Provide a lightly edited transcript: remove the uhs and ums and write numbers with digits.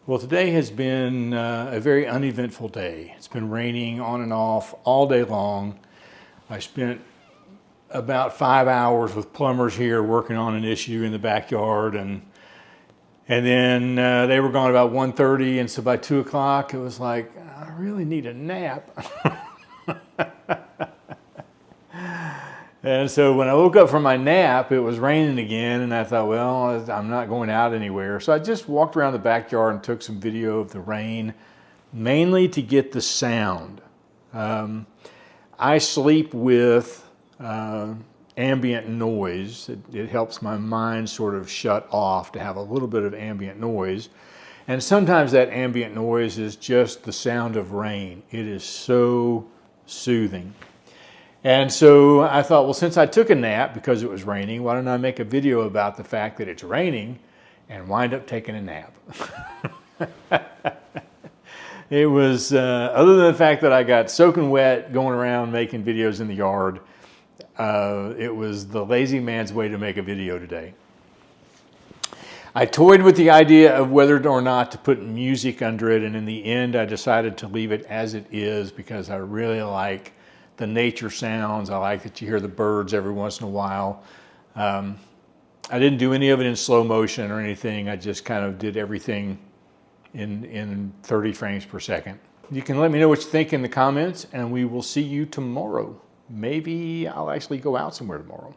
Well, today has been a very uneventful day. It's been raining on and off all day long. I spent about 5 hours with plumbers here working on an issue in the backyard, and then they were gone about 1:30, and so by 2 o'clock it was like, I really need a nap. And so when I woke up from my nap, it was raining again, and I thought, well, I'm not going out anywhere. So I just walked around the backyard and took some video of the rain, mainly to get the sound. I sleep with ambient noise. It helps my mind sort of shut off to have a little bit of ambient noise. And sometimes that ambient noise is just the sound of rain. It is so soothing. And so I thought, well, since I took a nap because it was raining, why don't I make a video about the fact that it's raining and wind up taking a nap? It was, other than the fact that I got soaking wet going around making videos in the yard, it was the lazy man's way to make a video today. I toyed with the idea of whether or not to put music under it, and in the end I decided to leave it as it is because I really like the nature sounds. I like that you hear the birds every once in a while. I didn't do any of it in slow motion or anything. I just kind of did everything in 30 frames per second. You can let me know what you think in the comments, and we will see you tomorrow. Maybe I'll actually go out somewhere tomorrow.